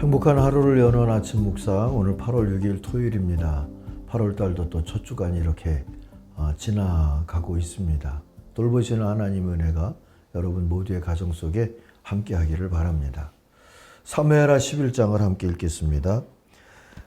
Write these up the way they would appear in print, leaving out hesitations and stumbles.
행복한 하루를 여는 아침 묵상, 오늘 8월 6일 토요일입니다. 8월 달도 또 첫 주간이 이렇게 지나가고 있습니다. 돌보시는 하나님의 은혜가 여러분 모두의 가정 속에 함께 하기를 바랍니다. 사무엘하 11장을 함께 읽겠습니다.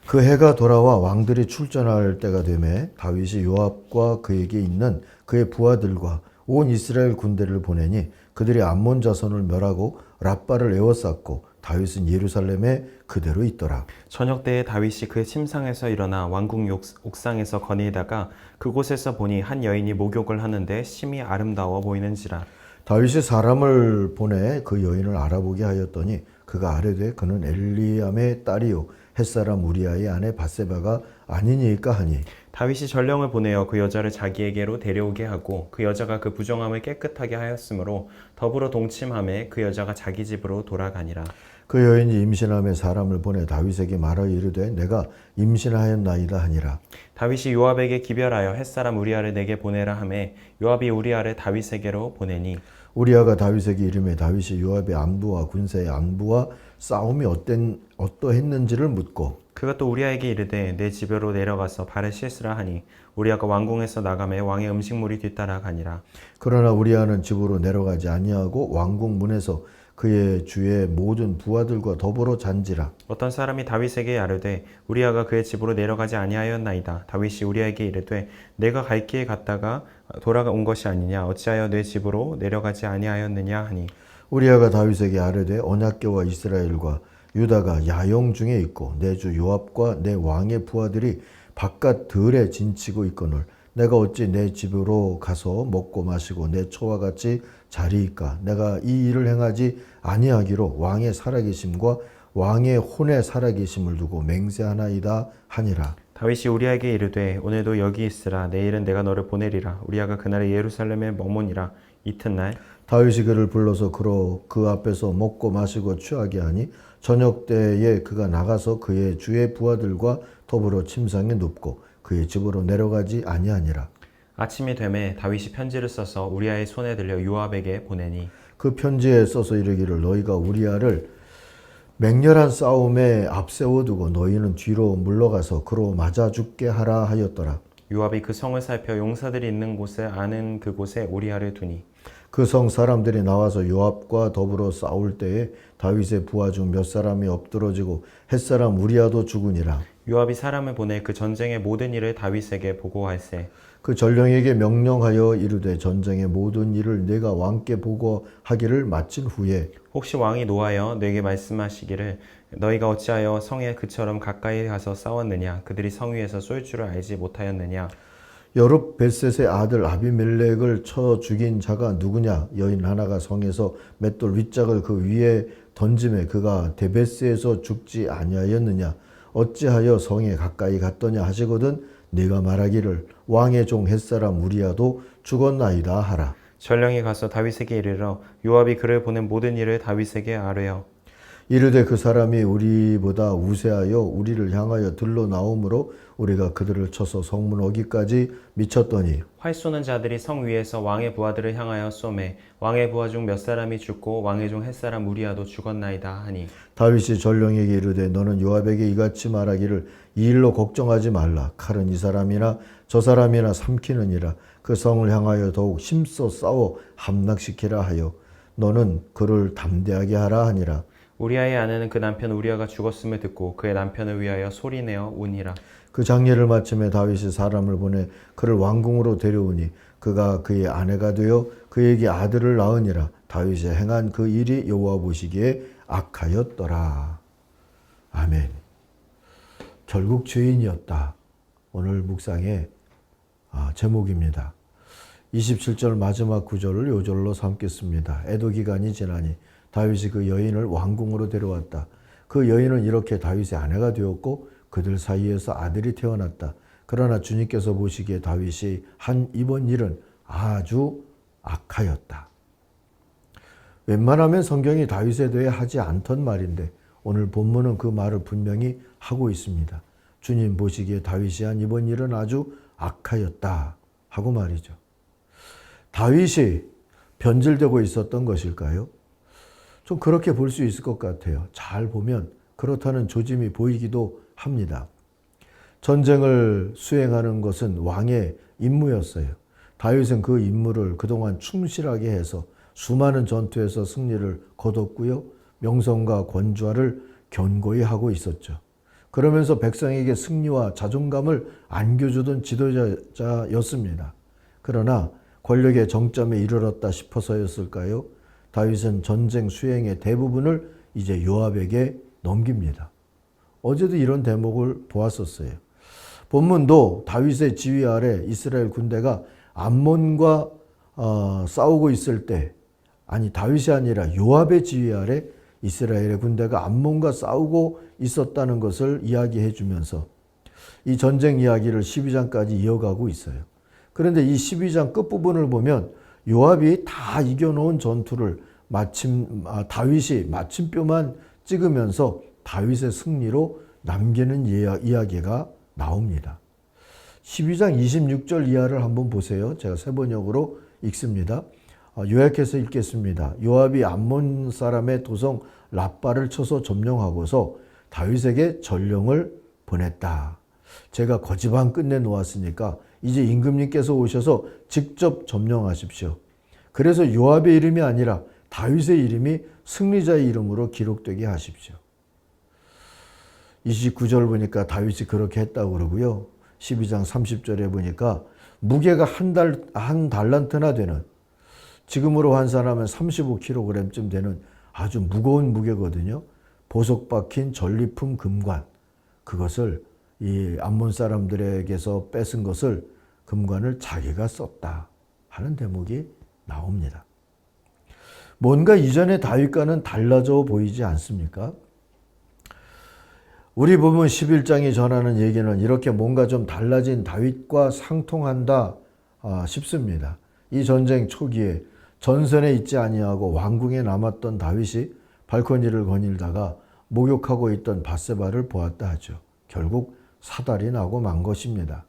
그 해가 돌아와 왕들이 출전할 때가 되매 다윗이 요압과 그에게 있는 그의 부하들과 온 이스라엘 군대를 보내니 그들이 암몬 자손을 멸하고 랍바를 에워쌌고 다윗은 예루살렘에 그대로 있더라. 저녁 때에 다윗이 그 침상에서 일어나 왕궁 옥상에서 거니다가 그곳에서 보니 한 여인이 목욕을 하는데 심히 아름다워 보이는지라. 다윗이 사람을 보내 그 여인을 알아보게 하였더니 그가 아뢰되 그는 엘리암의 딸이요 햇사람 우리아의 아내 밧세바가 아니니까 하니, 다윗이 전령을 보내어 그 여자를 자기에게로 데려오게 하고 그 여자가 그 부정함을 깨끗하게 하였으므로 더불어 동침함에 그 여자가 자기 집으로 돌아가니라. 그 여인이 임신함에 사람을 보내 다윗에게 말하여 이르되 내가 임신하였나이다 하니라. 다윗이 요압에게 기별하여 햇사람 우리아를 내게 보내라 하매 요압이 우리아를 다윗에게로 보내니 우리아가 다윗에게 이르매 다윗이 요압의 안부와 군사의 안부와 싸움이 어떠했는지를 묻고, 그가 또 우리아에게 이르되 내 집으로 내려가서 발을 씻으라 하니 우리아가 왕궁에서 나가매 왕의 음식물이 뒤따라가니라. 그러나 우리아는 집으로 내려가지 아니하고 왕궁 문에서 그의 주의 모든 부하들과 더불어 잔지라. 어떤 사람이 다윗에게 아뢰되 우리아가 그의 집으로 내려가지 아니하였나이다. 다윗이 우리아에게 이르되 내가 갈 길에 갔다가 돌아온 것이 아니냐. 어찌하여 내 집으로 내려가지 아니하였느냐 하니, 우리아가 다윗에게 아뢰되 언약궤와 이스라엘과 유다가 야영 중에 있고 내 주 요압과 내 왕의 부하들이 바깥 들에 진치고 있거늘 내가 어찌 내 집으로 가서 먹고 마시고 내 처와 같이 자리이까. 내가 이 일을 행하지 아니하기로 왕의 살아계심과 왕의 혼의 살아계심을 두고 맹세하나이다 하니라. 다윗이 우리아에게 이르되 오늘도 여기 있으라. 내일은 내가 너를 보내리라. 우리아가 그날에 예루살렘에 머무니라. 이튿날 다윗이 그를 불러서 그 앞에서 먹고 마시고 취하게 하니 저녁 때에 그가 나가서 그의 주의 부하들과 더불어 침상에 눕고 그의 집으로 내려가지 아니하니라. 아침이 되매 다윗이 편지를 써서 우리아의 손에 들려 요압에게 보내니 그 편지에 써서 이르기를 너희가 우리아를 맹렬한 싸움에 앞세워두고 너희는 뒤로 물러가서 그로 맞아 죽게 하라 하였더라. 요압이 그 성을 살펴 용사들이 있는 곳에 아는 그곳에 우리아를 두니 그 성 사람들이 나와서 요압과 더불어 싸울 때에 다윗의 부하 중 몇 사람이 엎드러지고 햇사람 우리아도 죽으니라. 요압이 사람을 보내 그 전쟁의 모든 일을 다윗에게 보고할세. 그 전령에게 명령하여 이르되 전쟁의 모든 일을 내가 왕께 보고하기를 마친 후에 혹시 왕이 노하여 내게 말씀하시기를 너희가 어찌하여 성에 그처럼 가까이 가서 싸웠느냐. 그들이 성 위에서 쏠 줄을 알지 못하였느냐. 여룹벳셋의 아들 아비멜렉을 쳐 죽인 자가 누구냐. 여인 하나가 성에서 맷돌 윗짝을 그 위에 던짐에 그가 데베스에서 죽지 아니하였느냐. 어찌하여 성에 가까이 갔더냐 하시거든 네가 말하기를 왕의 종 햇사람 우리아도 죽었나이다 하라. 전령이 가서 다윗에게 이르러 요압이 그를 보낸 모든 일을 다윗에게 아뢰어 이르되 그 사람이 우리보다 우세하여 우리를 향하여 들러 나오므로 우리가 그들을 쳐서 성문 어기까지 미쳤더니 활 쏘는 자들이 성 위에서 왕의 부하들을 향하여 쏘매 왕의 부하 중 몇 사람이 죽고 왕의 종 햇사람 우리아도 죽었나이다 하니, 다윗이 전령에게 이르되 너는 요압에게 이같이 말하기를 이 일로 걱정하지 말라. 칼은 이 사람이나 저 사람이나 삼키느니라. 그 성을 향하여 더욱 힘써 싸워 함락시키라 하여 너는 그를 담대하게 하라 하니라. 우리아의 아내는 그 남편 우리아가 죽었음을 듣고 그의 남편을 위하여 소리내어 우니라. 그 장례를 마침에 다윗이 사람을 보내 그를 왕궁으로 데려오니 그가 그의 아내가 되어 그에게 아들을 낳으니라. 다윗이 행한 그 일이 여호와 보시기에 악하였더라. 아멘. 결국 죄인이었다. 오늘 묵상의 제목입니다. 27절 마지막 구절을 요절로 삼겠습니다. 애도 기간이 지나니 다윗이 그 여인을 왕궁으로 데려왔다. 그 여인은 이렇게 다윗의 아내가 되었고 그들 사이에서 아들이 태어났다. 그러나 주님께서 보시기에 다윗이 한 이번 일은 아주 악하였다. 웬만하면 성경이 다윗에 대해 하지 않던 말인데 오늘 본문은 그 말을 분명히 하고 있습니다. 주님 보시기에 다윗이 한 이번 일은 아주 악하였다 하고 말이죠. 다윗이 변질되고 있었던 것일까요? 좀 그렇게 볼 수 있을 것 같아요. 잘 보면 그렇다는 조짐이 보이기도 합니다. 전쟁을 수행하는 것은 왕의 임무였어요. 다윗은 그 임무를 그동안 충실하게 해서 수많은 전투에서 승리를 거뒀고요. 명성과 권좌를 견고히 하고 있었죠. 그러면서 백성에게 승리와 자존감을 안겨주던 지도자였습니다. 그러나 권력의 정점에 이르렀다 싶어서였을까요? 다윗은 전쟁 수행의 대부분을 이제 요압에게 넘깁니다. 어제도 이런 대목을 보았었어요. 본문도 다윗의 지휘 아래 이스라엘 군대가 암몬과 싸우고 있을 때, 아니 다윗이 아니라 요압의 지휘 아래 이스라엘의 군대가 암몬과 싸우고 있었다는 것을 이야기해 주면서 이 전쟁 이야기를 12장까지 이어가고 있어요. 그런데 이 12장 끝부분을 보면 요압이 다 이겨놓은 전투를 다윗이 마침표만 찍으면서 다윗의 승리로 남기는 이야기가 나옵니다. 12장 26절 이하를 한번 보세요. 제가 세번역으로 읽습니다. 요약해서 읽겠습니다. 요압이 암몬 사람의 도성 랍바를 쳐서 점령하고서 다윗에게 전령을 보냈다. 제가 거지방 끝내 놓았으니까 이제 임금님께서 오셔서 직접 점령하십시오. 그래서 요압의 이름이 아니라 다윗의 이름이 승리자의 이름으로 기록되게 하십시오. 29절 보니까 다윗이 그렇게 했다고 그러고요. 12장 30절에 보니까 무게가 한 달란트나 되는, 지금으로 환산하면 35kg쯤 되는 아주 무거운 무게거든요. 보석 박힌 전리품 금관, 그것을 이 암몬 사람들에게서 뺏은 것을, 금관을 자기가 썼다 하는 대목이 나옵니다. 뭔가 이전의 다윗과는 달라져 보이지 않습니까? 우리 부분 11장이 전하는 얘기는 이렇게 뭔가 좀 달라진 다윗과 상통한다 싶습니다. 이 전쟁 초기에 전선에 있지 아니하고 왕궁에 남았던 다윗이 발코니를 거닐다가 목욕하고 있던 밧세바를 보았다 하죠. 결국 사달이 나고 만 것입니다.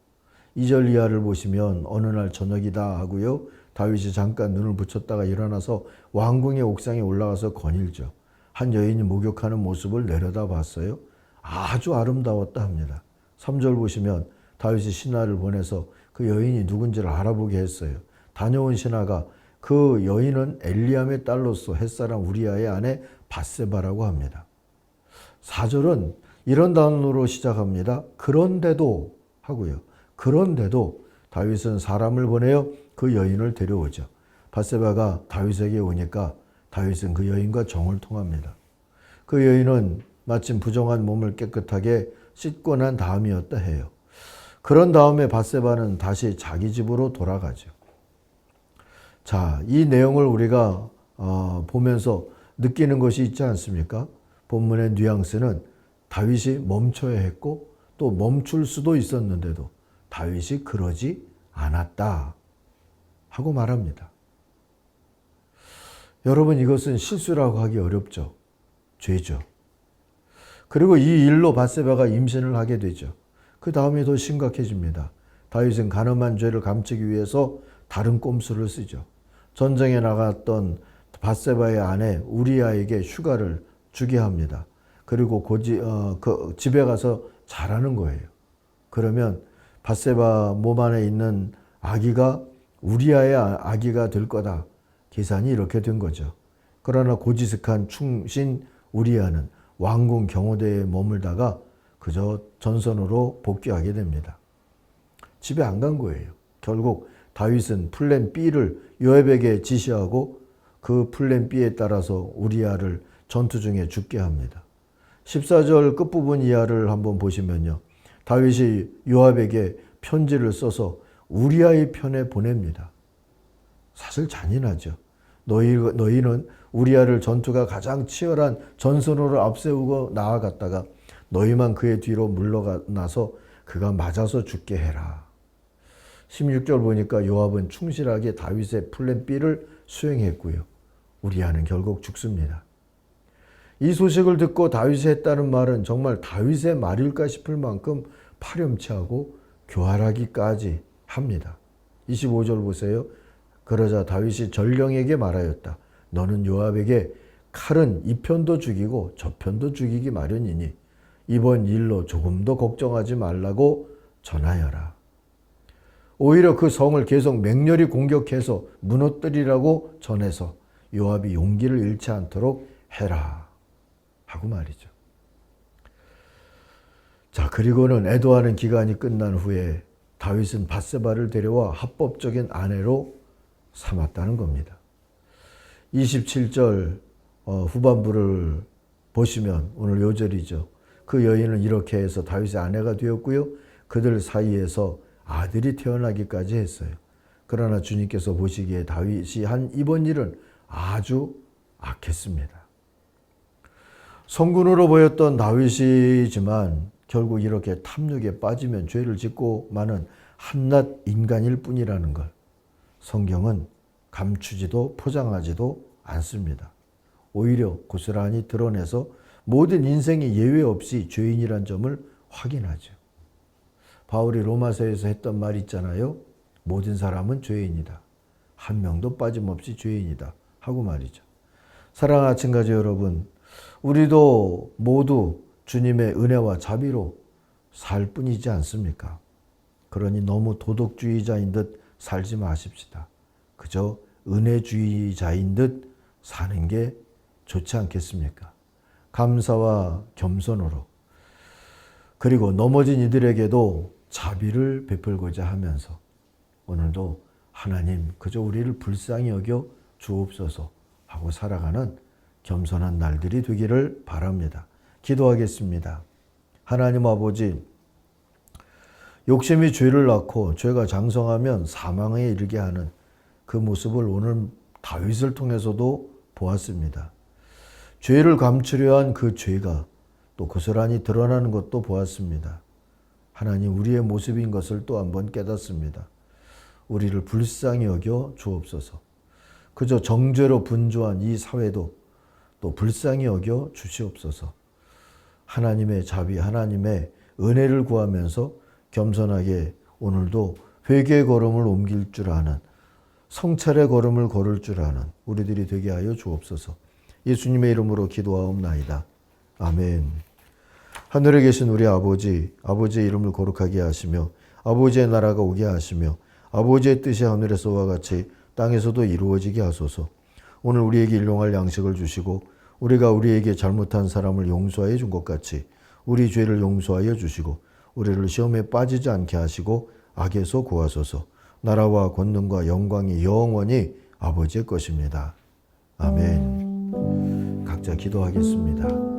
2절 이하를 보시면 어느 날 저녁이다 하고요. 다윗이 잠깐 눈을 붙였다가 일어나서 왕궁의 옥상에 올라가서 거닐죠. 한 여인이 목욕하는 모습을 내려다 봤어요. 아주 아름다웠다 합니다. 3절 보시면 다윗이 신하를 보내서 그 여인이 누군지를 알아보게 했어요. 다녀온 신하가 그 여인은 엘리암의 딸로서 햇사람 우리아의 아내 밧세바라고 합니다. 4절은 이런 단어로 시작합니다. 그런데도 하고요. 그런데도 다윗은 사람을 보내어 그 여인을 데려오죠. 밧세바가 다윗에게 오니까 다윗은 그 여인과 정을 통합니다. 그 여인은 마침 부정한 몸을 깨끗하게 씻고 난 다음이었다 해요. 그런 다음에 밧세바는 다시 자기 집으로 돌아가죠. 자, 이 내용을 우리가 보면서 느끼는 것이 있지 않습니까? 본문의 뉘앙스는 다윗이 멈춰야 했고 또 멈출 수도 있었는데도 다윗이 그러지 않았다 하고 말합니다. 여러분, 이것은 실수라고 하기 어렵죠. 죄죠. 그리고 이 일로 밧세바가 임신을 하게 되죠. 그 다음이 더 심각해집니다. 다윗은 가늠한 죄를 감추기 위해서 다른 꼼수를 쓰죠. 전쟁에 나갔던 밧세바의 아내 우리아에게 휴가를 주게 합니다. 그리고 집에 가서 자라는 거예요. 그러면 밧세바 몸 안에 있는 아기가 우리아의 아기가 될 거다. 계산이 이렇게 된 거죠. 그러나 고지식한 충신 우리아는 왕궁 경호대에 머물다가 그저 전선으로 복귀하게 됩니다. 집에 안 간 거예요. 결국 다윗은 플랜 B를 요압에게 지시하고 그 플랜 B에 따라서 우리아를 전투 중에 죽게 합니다. 14절 끝부분 이하를 한번 보시면요. 다윗이 요압에게 편지를 써서 우리아의 편에 보냅니다. 사실 잔인하죠. 너희는 우리아를 전투가 가장 치열한 전선으로 앞세우고 나아갔다가 너희만 그의 뒤로 물러나서 그가 맞아서 죽게 해라. 16절 보니까 요압은 충실하게 다윗의 플랜 B를 수행했고요. 우리아는 결국 죽습니다. 이 소식을 듣고 다윗이 했다는 말은 정말 다윗의 말일까 싶을 만큼 파렴치하고 교활하기까지 합니다. 25절 보세요. 그러자 다윗이 전령에게 말하였다. 너는 요압에게 칼은 이 편도 죽이고 저 편도 죽이기 마련이니 이번 일로 조금도 걱정하지 말라고 전하여라. 오히려 그 성을 계속 맹렬히 공격해서 무너뜨리라고 전해서 요압이 용기를 잃지 않도록 해라 하고 말이죠. 자, 그리고는 애도하는 기간이 끝난 후에 다윗은 밧세바를 데려와 합법적인 아내로 삼았다는 겁니다. 27절 후반부를 보시면 오늘 요절이죠. 그 여인은 이렇게 해서 다윗의 아내가 되었고요. 그들 사이에서 아들이 태어나기까지 했어요. 그러나 주님께서 보시기에 다윗이 한 이번 일은 아주 악했습니다. 성군으로 보였던 다윗이지만 결국 이렇게 탐욕에 빠지면 죄를 짓고 마는 한낱 인간일 뿐이라는 걸 성경은 감추지도 포장하지도 않습니다. 오히려 고스란히 드러내서 모든 인생이 예외 없이 죄인이란 점을 확인하죠. 바울이 로마서에서 했던 말 있잖아요. 모든 사람은 죄인이다. 한 명도 빠짐없이 죄인이다. 하고 말이죠. 사랑하는 아침가족 여러분, 우리도 모두 주님의 은혜와 자비로 살 뿐이지 않습니까? 그러니 너무 도덕주의자인 듯 살지 마십시다. 그저 은혜주의자인 듯 사는 게 좋지 않겠습니까? 감사와 겸손으로, 그리고 넘어진 이들에게도 자비를 베풀고자 하면서 오늘도 하나님 그저 우리를 불쌍히 여겨 주옵소서 하고 살아가는 겸손한 날들이 되기를 바랍니다. 기도하겠습니다. 하나님 아버지, 욕심이 죄를 낳고 죄가 장성하면 사망에 이르게 하는 그 모습을 오늘 다윗을 통해서도 보았습니다. 죄를 감추려 한 그 죄가 또 고스란히 드러나는 것도 보았습니다. 하나님, 우리의 모습인 것을 또 한번 깨닫습니다. 우리를 불쌍히 여겨 주옵소서. 그저 정죄로 분주한 이 사회도 또 불쌍히 여겨 주시옵소서. 하나님의 자비, 하나님의 은혜를 구하면서 겸손하게 오늘도 회개의 걸음을 옮길 줄 아는, 성찰의 걸음을 걸을 줄 아는 우리들이 되게 하여 주옵소서. 예수님의 이름으로 기도하옵나이다. 아멘. 하늘에 계신 우리 아버지, 아버지의 이름을 거룩하게 하시며 아버지의 나라가 오게 하시며 아버지의 뜻이 하늘에서와 같이 땅에서도 이루어지게 하소서. 오늘 우리에게 일용할 양식을 주시고 우리가 우리에게 잘못한 사람을 용서하여 준 것 같이 우리 죄를 용서하여 주시고 우리를 시험에 빠지지 않게 하시고 악에서 구하소서. 나라와 권능과 영광이 영원히 아버지의 것입니다. 아멘. 각자 기도하겠습니다.